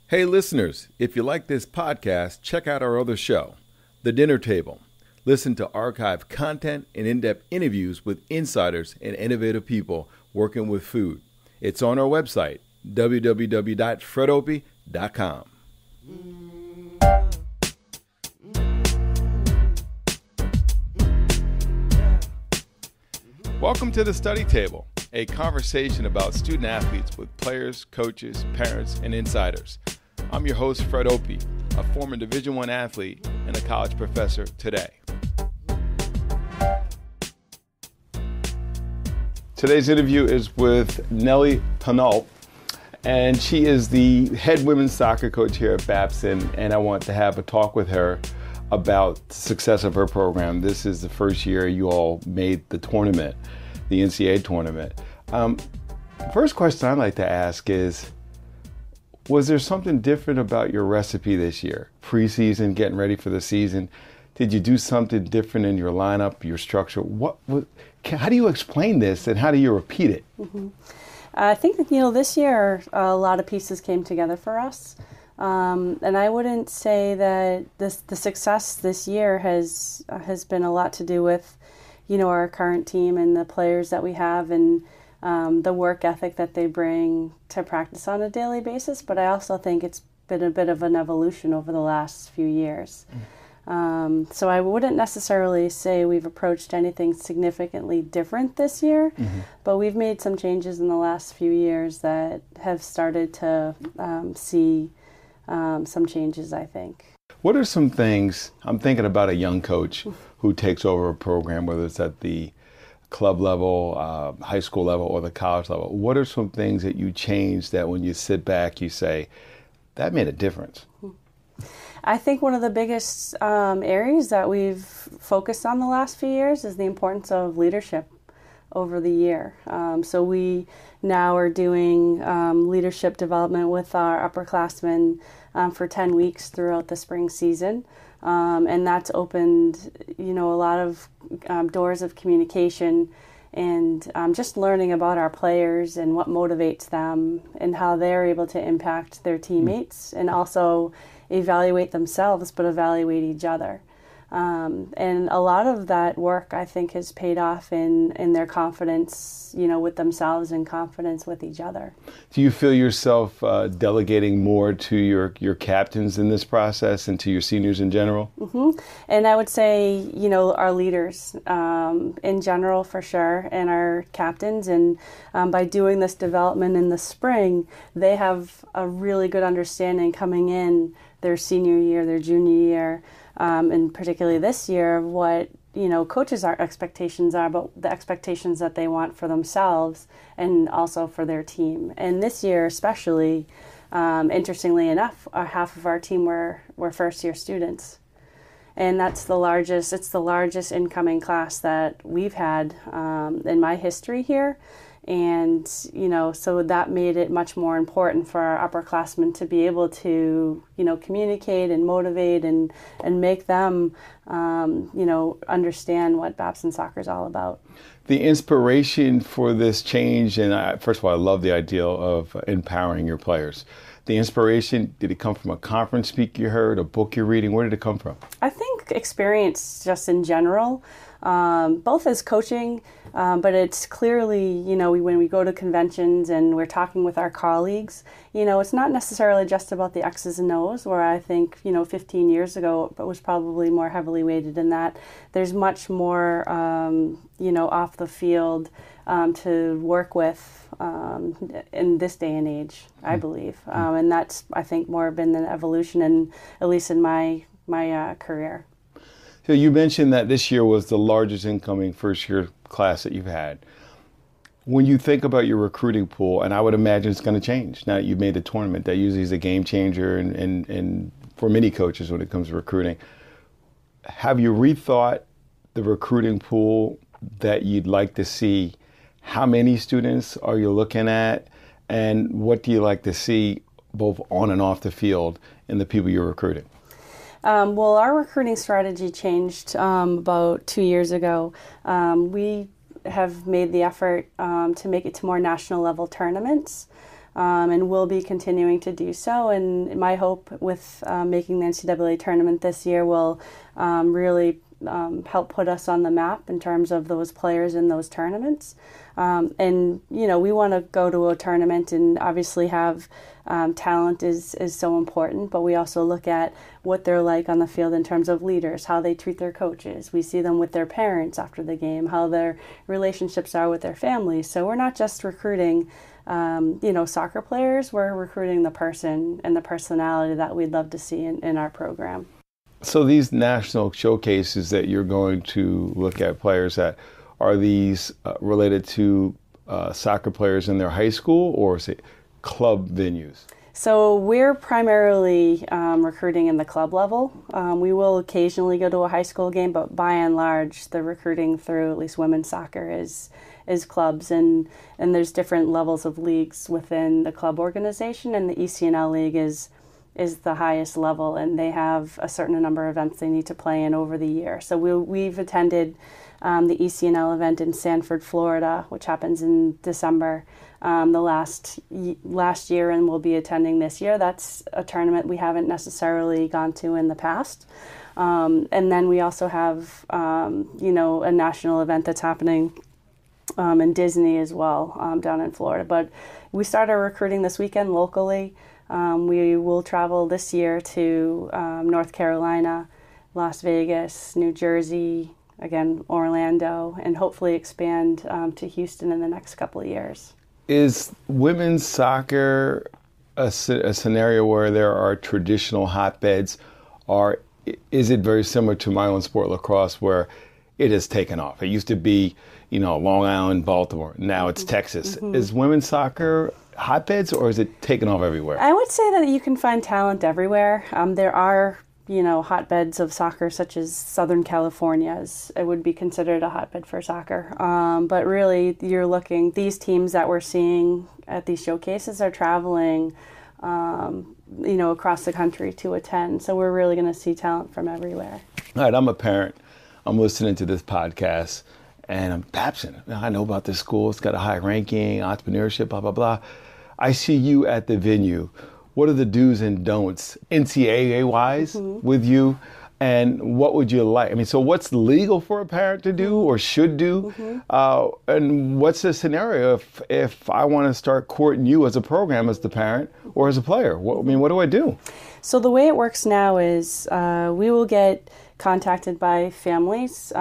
Hey listeners, if you like this podcast, check out our other show, The Dinner Table. Listen to archived content and in-depth interviews with insiders and innovative people working with food. It's on our website, www.fredopie.com. Welcome to The Study Table, a conversation about student athletes with players, coaches, parents, and insiders. I'm your host, Fred Opie, a former Division I athlete and a college professor today. Today's interview is with Nellie Pineault, and she is the head women's soccer coach here at Babson, and I want to have a talk with her about the success of her program. This is the first year you all made the tournament, the NCAA tournament. First question I'd like to ask is, was there something different about your recipe this year? Preseason, getting ready for the season. Did you do something different in your lineup, your structure? How do you explain this and how do you repeat it? Mm-hmm. I think, this year a lot of pieces came together for us. And I wouldn't say that the success this year has been a lot to do with, our current team and the players that we have and the work ethic that they bring to practice on a daily basis. But I also think it's been a bit of an evolution over the last few years. So I wouldn't necessarily say we've approached anything significantly different this year, but we've made some changes in the last few years that have started to see some changes, I think. What are some things, I'm thinking about a young coach who takes over a program, whether it's at the club level, high school level, or the college level. What are some things that you change that when you sit back, you say, that made a difference? I think one of the biggest areas that we've focused on the last few years is the importance of leadership over the year. So we now are doing leadership development with our upperclassmen for 10 weeks throughout the spring season. And that's opened, a lot of doors of communication and just learning about our players and what motivates them and how they're able to impact their teammates and also evaluate themselves, but evaluate each other. And a lot of that work, I think, has paid off in their confidence, with themselves and confidence with each other. Do you feel yourself delegating more to your captains in this process and to your seniors in general? Mm-hmm. And I would say, our leaders in general, for sure, and our captains. And by doing this development in the spring, they have a really good understanding coming in their senior year, their junior year, and particularly this year, of what coaches' expectations are, but the expectations that they want for themselves and also for their team. And this year, especially, interestingly enough, half of our team were first-year students, and it's the largest incoming class that we've had in my history here. And, so that made it much more important for our upperclassmen to be able to, communicate and motivate and make them, understand what Babson soccer is all about. The inspiration for this change, and first of all, I love the idea of empowering your players. The inspiration, did it come from a conference speak you heard, a book you're reading? Where did it come from? I think experience just in general, both as coaching, but it's clearly, when we go to conventions and we're talking with our colleagues, it's not necessarily just about the X's and O's, where I think, 15 years ago it was probably more heavily weighted in that. There's much more, off the field to work with in this day and age, I believe. And that's, I think, more been an evolution, and at least in my career. So you mentioned that this year was the largest incoming first-year class that you've had. When you think about your recruiting pool, and I would imagine it's going to change now that you've made the tournament, that usually is a game changer and for many coaches when it comes to recruiting. Have you rethought the recruiting pool that you'd like to see? How many students are you looking at? And what do you like to see both on and off the field in the people you're recruiting? Well, our recruiting strategy changed about 2 years ago. We have made the effort to make it to more national level tournaments. and will be continuing to do so. And my hope with making the NCAA tournament this year will really help put us on the map in terms of those players in those tournaments. And, we want to go to a tournament and obviously have talent is so important, but we also look at what they're like on the field in terms of leaders, how they treat their coaches. We see them with their parents after the game, how their relationships are with their families. So we're not just recruiting, soccer players, we're recruiting the person and the personality that we'd love to see in our program. So these national showcases that you're going to look at players at, are these related to soccer players in their high school, or is it club venues? So we're primarily recruiting in the club level. We will occasionally go to a high school game, but by and large, the recruiting through at least women's soccer is clubs, and there's different levels of leagues within the club organization, and the ECNL league is the highest level, and they have a certain number of events they need to play in over the year. So we've attended the ECNL event in Sanford, Florida, which happens in December the last year, and we'll be attending this year. That's a tournament we haven't necessarily gone to in the past. And then we also have, a national event that's happening in Disney as well, down in Florida. But we started recruiting this weekend locally. We will travel this year to North Carolina, Las Vegas, New Jersey, again, Orlando, and hopefully expand to Houston in the next couple of years. Is women's soccer a scenario where there are traditional hotbeds, or is it very similar to my own sport, lacrosse, where it has taken off? It used to be, Long Island, Baltimore. Now it's Texas. Mm-hmm. Is women's soccer hotbeds, or is it taken off everywhere? I would say that you can find talent everywhere. There are, hotbeds of soccer, such as Southern California. It would be considered a hotbed for soccer. But really, you're looking, these teams that we're seeing at these showcases are traveling, across the country to attend. So we're really going to see talent from everywhere. All right, I'm a parent. I'm listening to this podcast, and I'm Babson. I know about this school. It's got a high ranking, entrepreneurship, blah, blah, blah. I see you at the venue. What are the do's and don'ts, NCAA-wise, with you? And what would you like? So what's legal for a parent to do or should do? And what's the scenario if I want to start courting you as a program, as the parent, or as a player? What do I do? So the way it works now is we will get contacted by families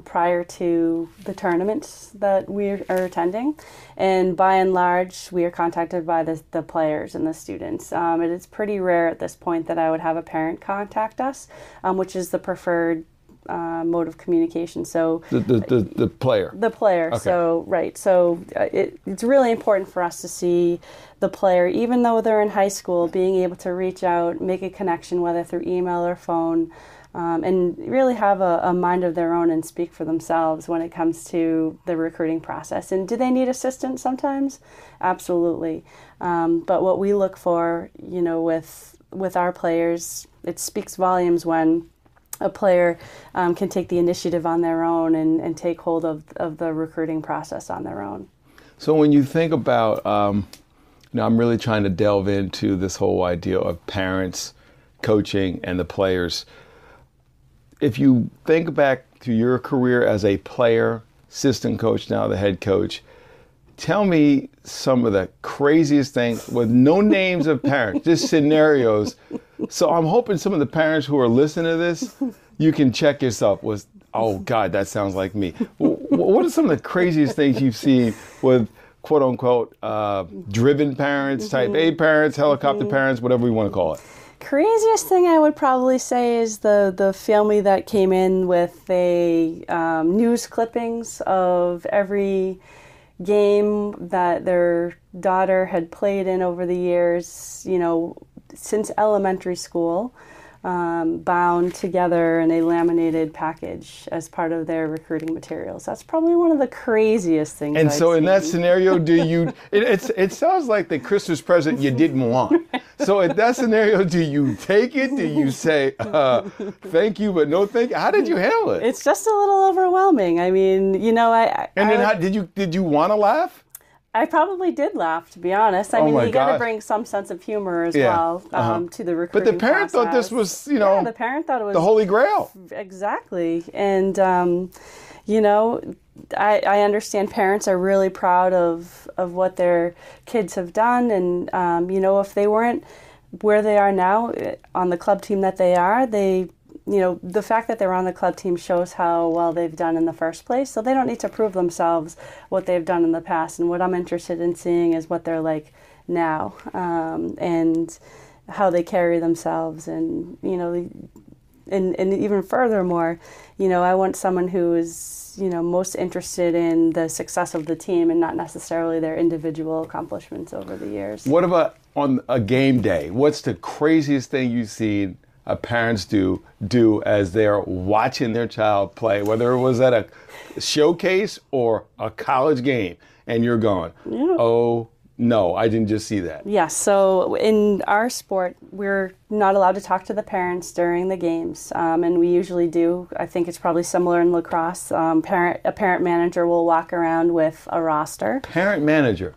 prior to the tournaments that we are attending, and by and large we are contacted by the players and the students. It is pretty rare at this point that I would have a parent contact us, which is the preferred mode of communication. So the player. The player. Okay. So right. So it's really important for us to see the player, even though they're in high school, being able to reach out, make a connection, whether through email or phone. And really have a mind of their own and speak for themselves when it comes to the recruiting process. And do they need assistance sometimes? Absolutely. But what we look for, with our players, it speaks volumes when a player can take the initiative on their own and take hold of the recruiting process on their own. So when you think about, I'm really trying to delve into this whole idea of parents, coaching, and the players. If you think back to your career as a player, assistant coach, now the head coach, tell me some of the craziest things with no names of parents, just scenarios. So I'm hoping some of the parents who are listening to this, you can check yourself with, oh God, that sounds like me. What are some of the craziest things you've seen with quote unquote driven parents, type A parents, helicopter parents, whatever we want to call it? Craziest thing I would probably say is the family that came in with news clippings of every game that their daughter had played in over the years, since elementary school, bound together in a laminated package as part of their recruiting materials. That's probably one of the craziest things And I've so in seen. that scenario, it sounds like the Christmas present you didn't want. So in that scenario, do you take it? Do you say, thank you, but no thank you? How did you handle it? It's just a little overwhelming. Did you want to laugh? I probably did laugh, to be honest. I mean, you got to bring some sense of humor as well to the recruiting But the parent thought this was, the parent thought it was the Holy Grail. Exactly. And, I understand parents are really proud of what their kids have done. And, if they weren't where they are now on the club team that they are, the fact that they're on the club team shows how well they've done in the first place. So they don't need to prove themselves what they've done in the past. And what I'm interested in seeing is what they're like now, and how they carry themselves. And, and even furthermore, I want someone who is, most interested in the success of the team and not necessarily their individual accomplishments over the years. What about on a game day? What's the craziest thing you've seen parents do as they're watching their child play, whether it was at a showcase or a college game, and you're going, oh, no, I didn't just see that. Yes, so in our sport, we're not allowed to talk to the parents during the games, and we usually do. I think it's probably similar in lacrosse. A parent manager will walk around with a roster. Parent manager?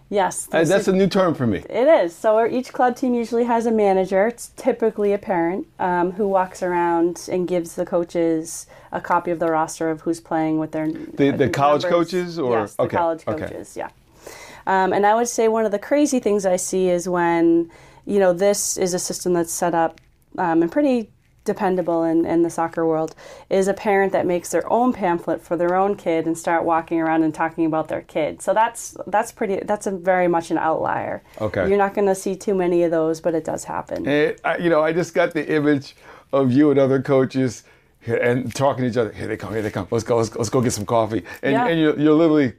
Yes. That's a new term for me. It is. So each club team usually has a manager. It's typically a parent who walks around and gives the coaches a copy of the roster of who's playing with their the college coaches? Or? Yes, the college coaches, yeah. And I would say one of the crazy things I see is when, this is a system that's set up and pretty dependable in the soccer world, is a parent that makes their own pamphlet for their own kid and start walking around and talking about their kid. So that's very much an outlier. Okay. You're not going to see too many of those, but it does happen. I just got the image of you and other coaches and talking to each other. Here they come. Let's go get some coffee. And you're literally,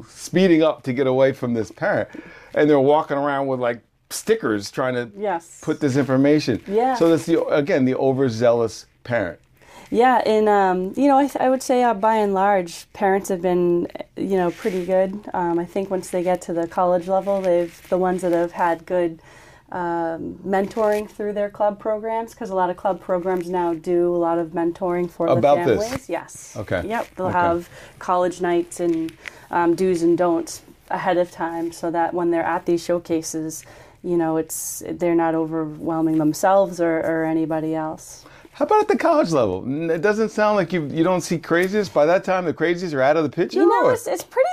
speeding up to get away from this parent. And they're walking around with like stickers trying to put this information. Yeah. So that's the overzealous parent. Yeah, and I would say by and large, parents have been pretty good. I think once they get to the college level, the ones that have had good mentoring through their club programs, because a lot of club programs now do a lot of mentoring for the families. This? Yes. Okay. Yep. They'll have college nights and do's and don'ts ahead of time, so that when they're at these showcases, they're not overwhelming themselves or anybody else. How about at the college level? It doesn't sound like you don't see crazies. By that time, the crazies are out of the picture? It's pretty,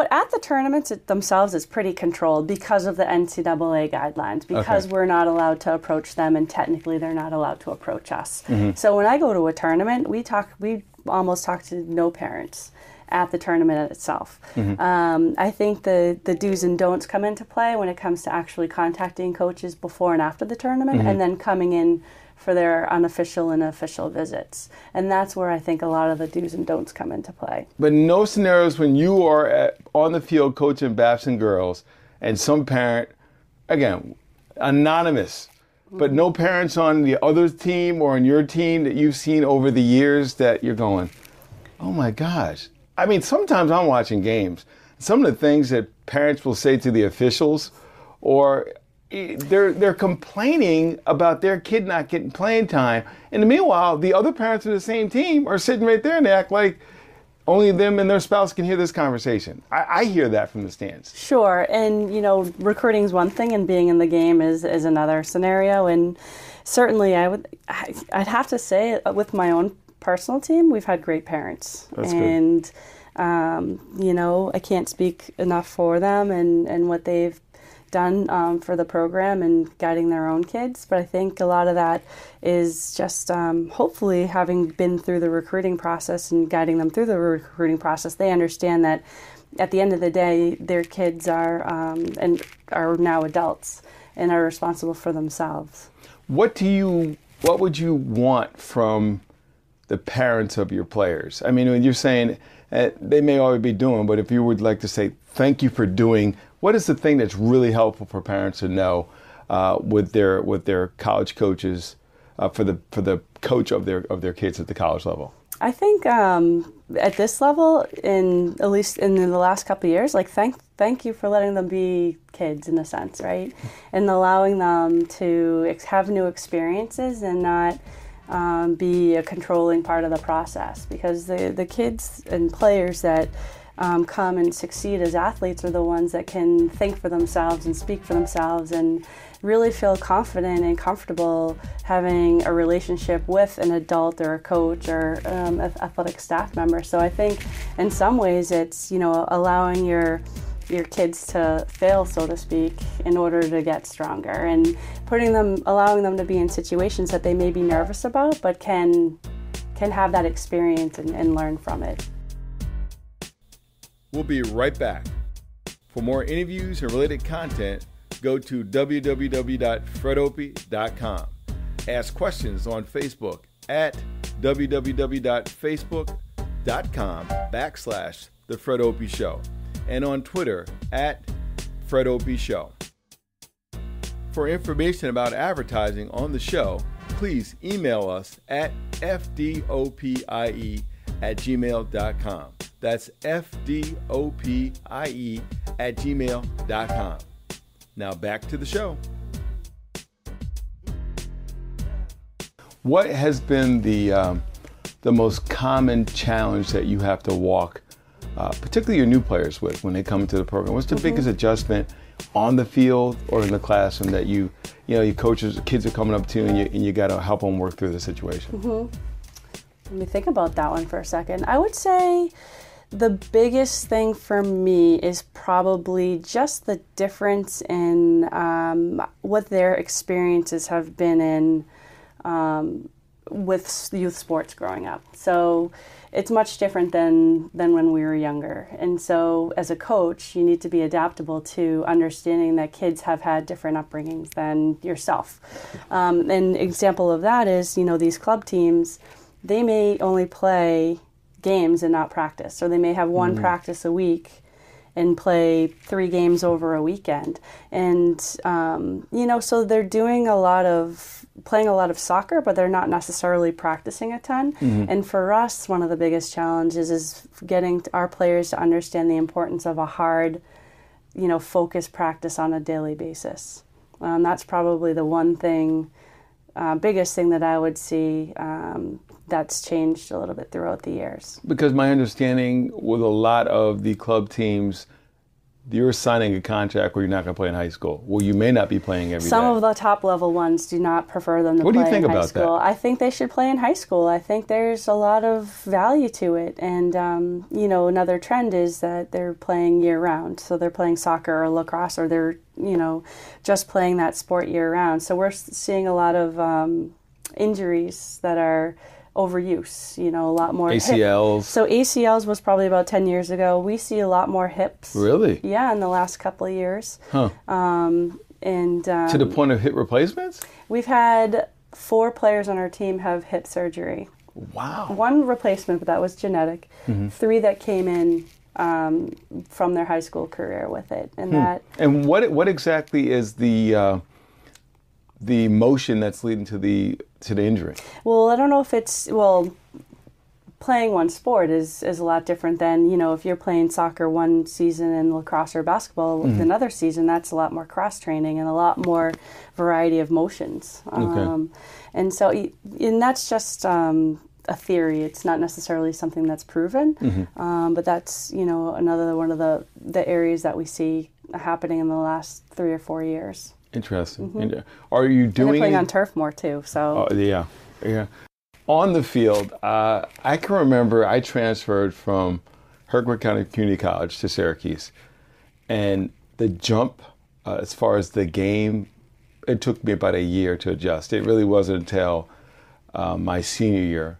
at the tournaments themselves, it's pretty controlled because of the NCAA guidelines, because we're not allowed to approach them, and technically they're not allowed to approach us. Mm-hmm. So when I go to a tournament, we almost talk to no parents at the tournament itself. Mm-hmm. I think the do's and don'ts come into play when it comes to actually contacting coaches before and after the tournament, and then coming in for their unofficial and official visits. And that's where I think a lot of the do's and don'ts come into play. But no scenarios when you are on the field coaching Babson girls and some parent, again, anonymous, but no parents on the other team or on your team that you've seen over the years that you're going, oh my gosh. I mean, sometimes I'm watching games. Some of the things that parents will say to the officials, or they're complaining about their kid not getting playing time. And meanwhile, the other parents of the same team are sitting right there and they act like only them and their spouse can hear this conversation. I hear that from the stands. Sure. And, recruiting is one thing and being in the game is another scenario. And certainly I'd have to say with my own personal team, we've had great parents. That's good. I can't speak enough for them and what they've done for the program and guiding their own kids. But I think a lot of that is just hopefully having been through the recruiting process and guiding them through the recruiting process, they understand that at the end of the day, their kids are now adults and are responsible for themselves. What would you want from the parents of your players? I mean, when you're saying they may already be doing, but if you would like to say thank you for doing, what is the thing that's really helpful for parents to know with their college coaches for the coach of their kids at the college level? I think at this level, at least in the last couple of years, like thank you for letting them be kids in a sense, right? And allowing them to have new experiences and not be a controlling part of the process, because the kids and players that come and succeed as athletes are the ones that can think for themselves and speak for themselves and really feel confident and comfortable having a relationship with an adult or a coach or an athletic staff member. So I think in some ways it's, allowing your kids to fail, so to speak, in order to get stronger, and allowing them to be in situations that they may be nervous about, but can have that experience and learn from it. We'll be right back. For more interviews and related content, go to www.fredopie.com. Ask questions on Facebook at www.facebook.com/The Fred Opie Show, and on Twitter at Fred Opie Show. For information about advertising on the show, please email us at fdopie@gmail.com. That's fdopie@gmail.com. Now back to the show. What has been the most common challenge that you have to walk, particularly your new players, with when they come into the program? What's the biggest adjustment on the field or in the classroom that your coaches, kids are coming up to you and you got to help them work through the situation? Let me think about that one for a second. I would say the biggest thing for me is probably just the difference in what their experiences have been in with youth sports growing up. So it's much different than when we were younger. And so as a coach, you need to be adaptable to understanding that kids have had different upbringings than yourself. An example of that is, these club teams, they may only play games and not practice. So they may have one practice a week and play 3 games over a weekend. And, so they're doing playing a lot of soccer, but they're not necessarily practicing a ton. And for us, one of the biggest challenges is getting our players to understand the importance of a hard, focused practice on a daily basis. That's probably the one thing, biggest thing that I would see that's changed a little bit throughout the years. Because my understanding with a lot of the club teams, you're signing a contract where you're not going to play in high school. Well, you may not be playing every day. Some of the top level ones do not prefer them to play in high school. What do you think about that? I think they should play in high school. I think there's a lot of value to it. And, another trend is that they're playing year round. So they're playing soccer or lacrosse, or they're, just playing that sport year round. So we're seeing a lot of injuries that are overuse, a lot more ACLs. So ACLs was probably about 10 years ago. We see a lot more hips. Really? Yeah, in the last couple of years. Huh. To the point of hip replacements? We've had 4 players on our team have hip surgery. Wow. 1 replacement, but that was genetic. 3 that came in from their high school career with it. And what exactly is the motion that's leading to the injury? Well, I don't know if it's, playing one sport is a lot different than, if you're playing soccer one season and lacrosse or basketball another season, that's a lot more cross training and a lot more variety of motions. Okay. And that's just a theory. It's not necessarily something that's proven, but that's, another one of the areas that we see happening in the last 3 or 4 years. Interesting. Are you doing? And they're playing on turf more too. So. Oh, yeah. On the field, I can remember I transferred from Herkimer County Community College to Syracuse, and the jump as far as the game, it took me about a year to adjust. It really wasn't until my senior year.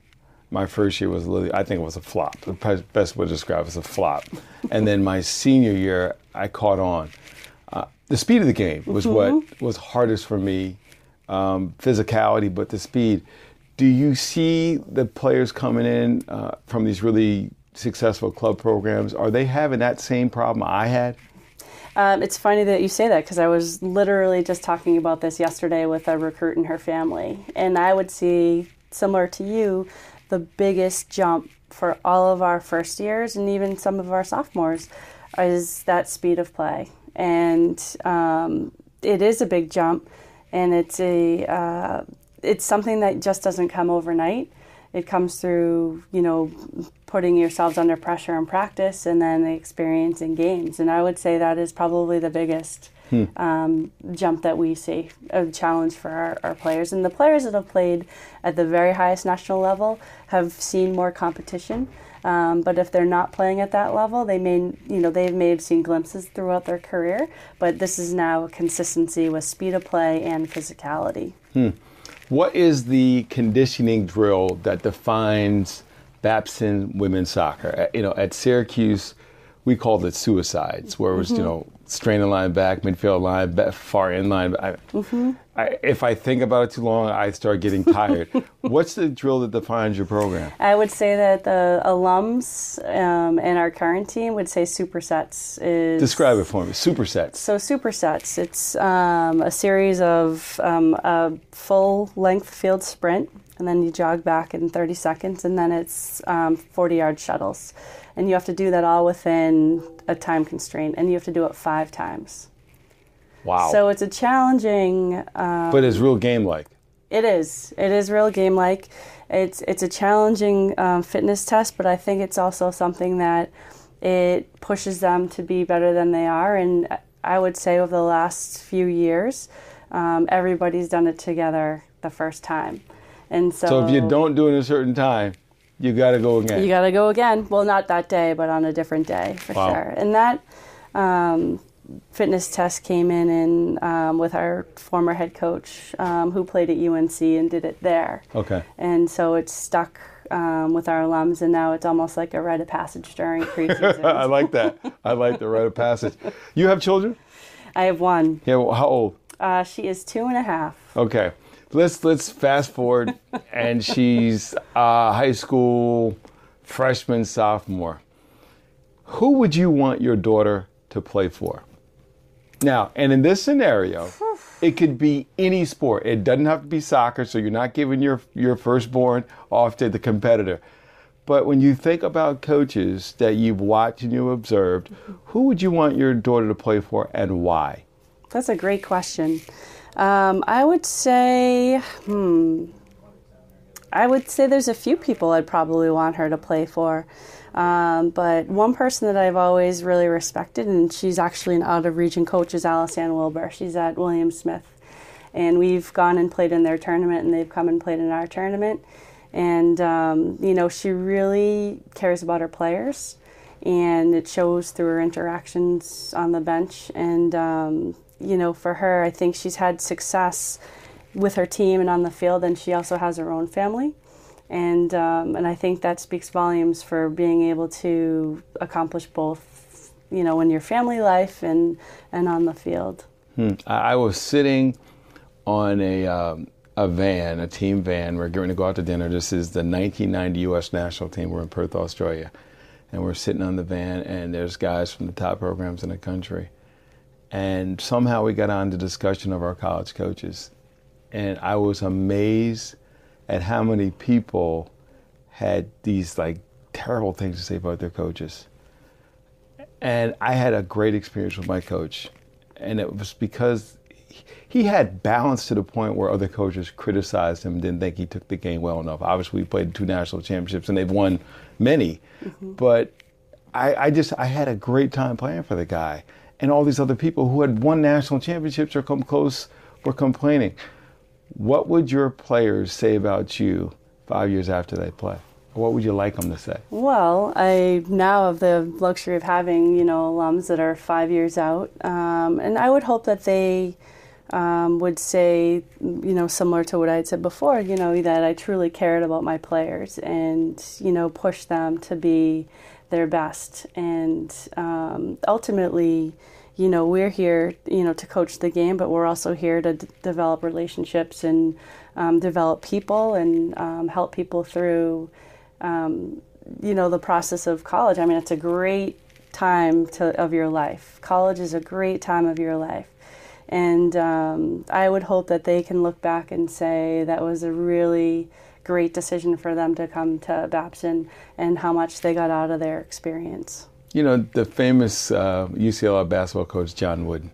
My first year was I think it was a flop. The best way to describe it was a flop. And then my senior year, I caught on. The speed of the game was what was hardest for me, physicality, but the speed. Do you see the players coming in from these really successful club programs? Are they having that same problem I had? It's funny that you say that, because I was literally just talking about this yesterday with a recruit and her family. And I would see, similar to you, the biggest jump for all of our first years and even some of our sophomores is that speed of play. And it is a big jump, and it's something that just doesn't come overnight. it comes through, putting yourselves under pressure in practice and then the experience in games. And I would say that is probably the biggest jump that we see, a challenge for our players. And the players that have played at the very highest national level have seen more competition. But if they're not playing at that level, they may have seen glimpses throughout their career. But this is now a consistency with speed of play and physicality. What is the conditioning drill that defines Babson women's soccer? At Syracuse, we called it suicides, where it was, straining line back, midfield line, far end line. If I think about it too long, I start getting tired. What's the drill that defines your program? I would say that the alums and our current team would say supersets is... Describe it for me, supersets. So supersets, it's a series of a full-length field sprint, and then you jog back in 30 seconds, and then it's 40-yard shuttles. And you have to do that all within a time constraint, and you have to do it 5 times. Wow. So it's a challenging... but it's real game-like. It is. It is real game-like. It's a challenging fitness test, but I think it's also something that it pushes them to be better than they are. And I would say over the last few years, everybody's done it together the first time. And so if you don't do it in a certain time, you got to go again. You got to go again. Well, not that day, but on a different day for sure. And that fitness test came in with our former head coach who played at UNC and did it there. Okay. And so it's stuck with our alums, and now it's almost like a rite of passage during preseason. I like that. I like the rite of passage. You have children? I have one. Yeah. Well, how old? She is 2.5. Okay. Let's fast forward, and she's high school freshman, sophomore. Who would you want your daughter to play for? Now, and in this scenario, it could be any sport. It doesn't have to be soccer, so you're not giving your firstborn off to the competitor. But when you think about coaches that you've watched and you've observed, who would you want your daughter to play for and why? That's a great question. I would say there's a few people I'd probably want her to play for. But one person that I've always really respected, and she's actually an out-of-region coach, is Alice-Ann Wilbur. She's at William Smith. And we've gone and played in their tournament, and they've come and played in our tournament. And, she really cares about her players, and it shows through her interactions on the bench. And, for her, I think she's had success with her team and on the field, and she also has her own family. And I think that speaks volumes for being able to accomplish both, in your family life and on the field. I was sitting on a van, a team van. We're going to go out to dinner. This is the 1990 U.S. national team. We're in Perth, Australia. And we're sitting on the van, and there's guys from the top programs in the country. And somehow we got on to discussion of our college coaches. And I was amazed at how many people had these terrible things to say about their coaches. And I had a great experience with my coach. And it was because he had balance to the point where other coaches criticized him, didn't think he took the game well enough. Obviously, we played 2 national championships, and they've won many. But I had a great time playing for the guy. And all these other people who had won national championships or come close were complaining. What would your players say about you 5 years after they play? What would you like them to say? Well, I now have the luxury of having, alums that are 5 years out. And I would hope that they would say, similar to what I had said before, that I truly cared about my players and, push them to be their best. And ultimately, we're here, to coach the game, but we're also here to develop relationships and develop people and help people through, the process of college. I mean, it's a great time of your life. College is a great time of your life. And I would hope that they can look back and say that was a really great decision for them to come to Babson and how much they got out of their experience. The famous UCLA basketball coach, John Wooden,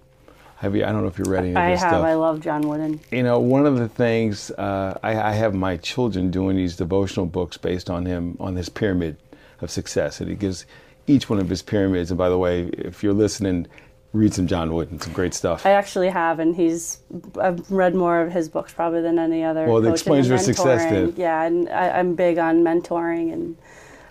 Have you? I don't know if you read any of I his have. stuff. I love John Wooden. You know, one of the things I have my children doing these devotional books based on him, on his pyramid of success, and he gives each one of his pyramids. And by the way, if you're listening, read some John Wooden, some great stuff. I actually have, and I've read more of his books probably than any other. Well, it coach explains your success then. Yeah, and I'm big on mentoring,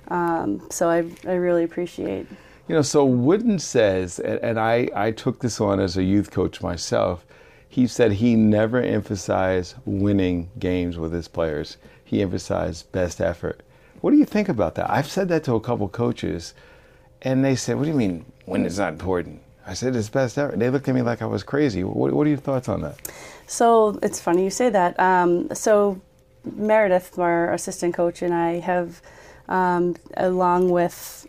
and so I really appreciate. You know, so Wooden says, and I took this on as a youth coach myself, he said he never emphasized winning games with his players. He emphasized best effort. What do you think about that? I've said that to a couple coaches, and they said, what do you mean winning's not important? I said, it's best effort. They looked at me like I was crazy. What are your thoughts on that? So it's funny you say that. So Meredith, our assistant coach, and I have, along with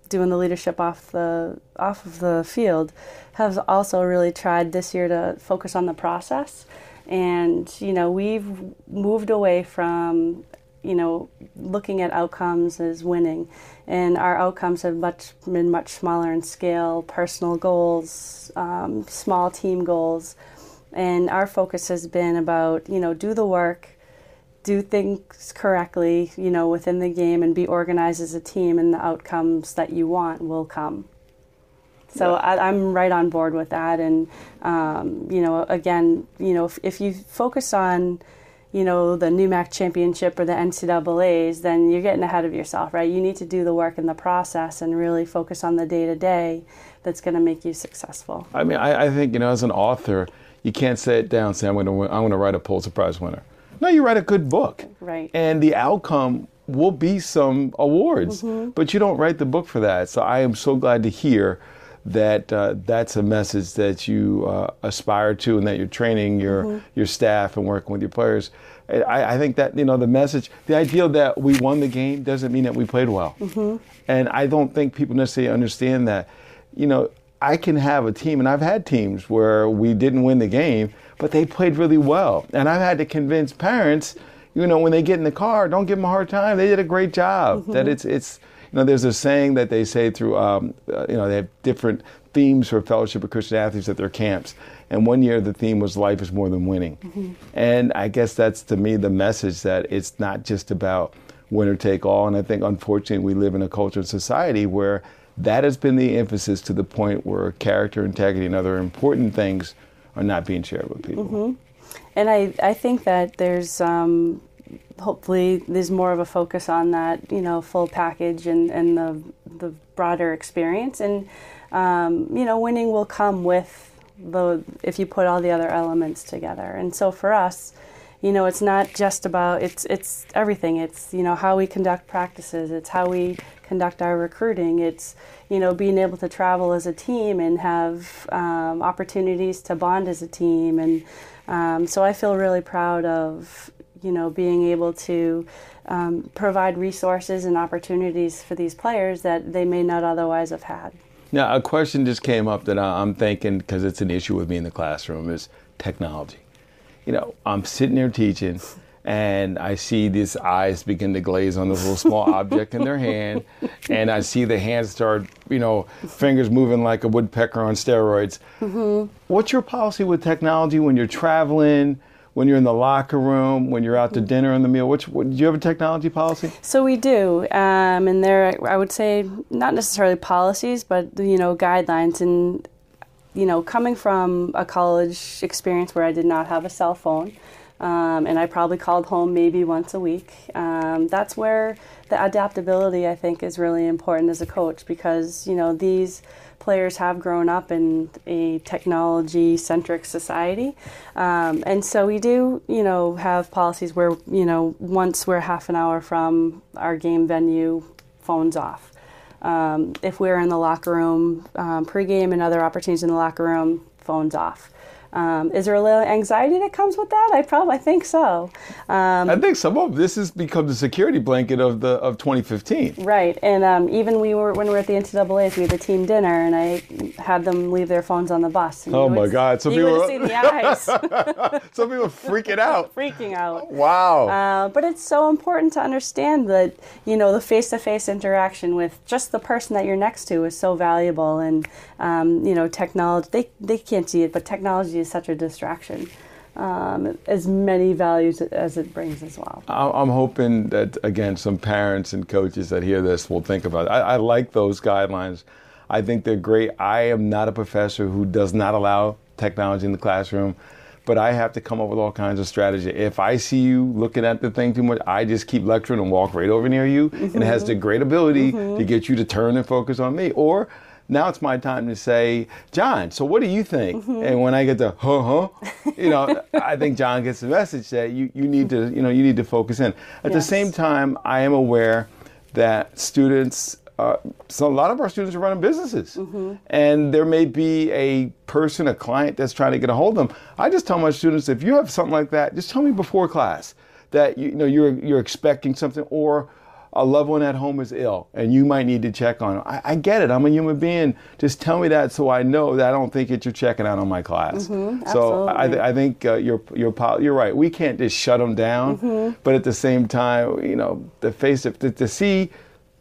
doing the leadership off of the field, have also really tried this year to focus on the process. And, you know, we've moved away from, you know, looking at outcomes as winning. And our outcomes have been much smaller in scale, personal goals, small team goals. And our focus has been about, you know, do the work, do things correctly, you know, within the game, and be organized as a team, and the outcomes that you want will come. So I'm right on board with that. And, you know, again, you know, if you focus on, you know, the NEWMAC championship or the NCAAs, then you're getting ahead of yourself, right? You need to do the work in the process and really focus on the day-to-day that's going to make you successful. I mean, I think, you know, as an author, you can't sit down and say, I'm going to write a Pulitzer Prize winner. No, you write a good book. Right. And the outcome will be some awards, but you don't write the book for that. So I am so glad to hear that that's a message that you aspire to, and that you're training your staff and working with your players. I think that, you know, the message, the idea that we won the game doesn't mean that we played well. And I don't think people necessarily understand that. You know, I can have a team, and I've had teams where we didn't win the game, but they played really well. And I've had to convince parents, you know, when they get in the car, don't give them a hard time. They did a great job. That it's you know, there's a saying that they say through, you know, they have different themes for Fellowship of Christian Athletes at their camps. And one year the theme was life is more than winning. And I guess that's, to me, the message, that it's not just about winner take all. And I think, unfortunately, we live in a culture and society where that has been the emphasis, to the point where character, integrity, and other important things are not being shared with people. And I think that there's hopefully there's more of a focus on that, you know, full package and the broader experience. And you know, winning will come with if you put all the other elements together. And so for us, you know, it's not just about, it's everything. It's, you know, how we conduct practices. It's how we conduct our recruiting. It's, you know, being able to travel as a team and have opportunities to bond as a team. And so I feel really proud of, you know, being able to provide resources and opportunities for these players that they may not otherwise have had. Now, a question just came up that I'm thinking, because it's an issue with me in the classroom, is technology. You know, I'm sitting there teaching, and I see these eyes begin to glaze on this little small object in their hand, and I see the hands start, you know, fingers moving like a woodpecker on steroids. What's your policy with technology when you're traveling, when you're in the locker room, when you're out to dinner and the meal? Do you have a technology policy? So we do, and there, I would say, not necessarily policies, but, you know, guidelines. And, you know, coming from a college experience where I did not have a cell phone, and I probably called home maybe once a week, that's where the adaptability, I think, is really important as a coach, because, you know, these players have grown up in a technology-centric society. And so we do, you know, have policies where, you know, once we're half an hour from our game venue, phones off. If we're in the locker room, pregame and other opportunities in the locker room, phones off. Is there a little anxiety that comes with that? I think so. I think some of this has become the security blanket of 2015. Right, and even when we were at the NCAA's, we had the team dinner, and I had them leave their phones on the bus. And oh my God! Some people would have seen the eyes. Some people freaking out. Freaking out. Wow. But it's so important to understand that the face-to-face interaction with just the person that you're next to is so valuable, and technology. They can't see it, but technology is such a distraction. As many values as it brings as well. I'm hoping that, again, some parents and coaches that hear this will think about it. I like those guidelines. I think they're great. I am not a professor who does not allow technology in the classroom, but I have to come up with all kinds of strategy. If I see you looking at the thing too much, I just keep lecturing and walk right over near you, and it has the great ability to get you to turn and focus on me. Or now it's my time to say, John, so what do you think? And when I get the I think John gets the message that you need to focus in. At the same time, I am aware that students, so a lot of our students are running businesses, and there may be a person, a client that's trying to get a hold of them. I just tell my students, if you have something like that, just tell me before class that you're expecting something, or a loved one at home is ill and you might need to check on them. I get it. I'm a human being. Just tell me that so I know that I don't think that you're checking out on my class. So I think you're right. We can't just shut them down, but at the same time, to see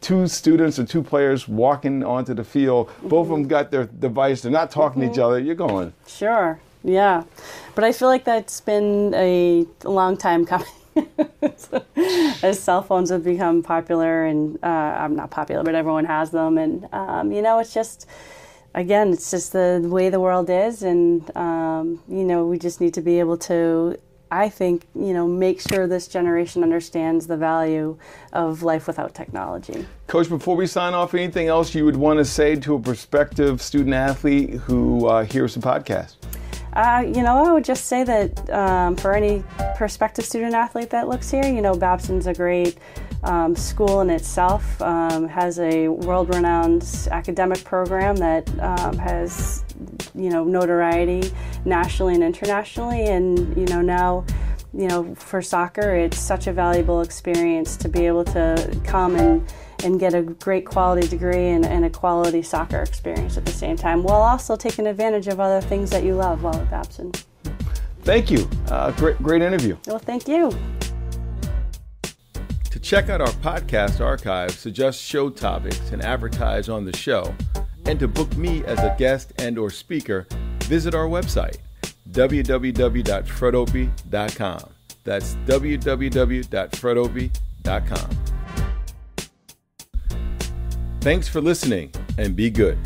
two students or two players walking onto the field, both of them got their device, they're not talking to each other, you're going. Sure, yeah. But I feel like that's been a long time coming. As cell phones have become popular, and I'm not popular, but everyone has them, and it's just, again, it's just the way the world is, and we just need to be able to, I think, make sure this generation understands the value of life without technology. Coach, before we sign off, anything else you would want to say to a prospective student athlete who hears the podcast? I would just say that for any prospective student athlete that looks here, Babson's a great school in itself, has a world-renowned academic program that has, notoriety nationally and internationally, and, now, for soccer, it's such a valuable experience to be able to come and get a great quality degree and a quality soccer experience at the same time, while also taking advantage of other things that you love while at Babson. Thank you. Great interview. Well, thank you. To check out our podcast archive, suggest show topics, and advertise on the show, and to book me as a guest and or speaker, visit our website, www.fredopie.com. That's www.fredopie.com. Thanks for listening, and be good.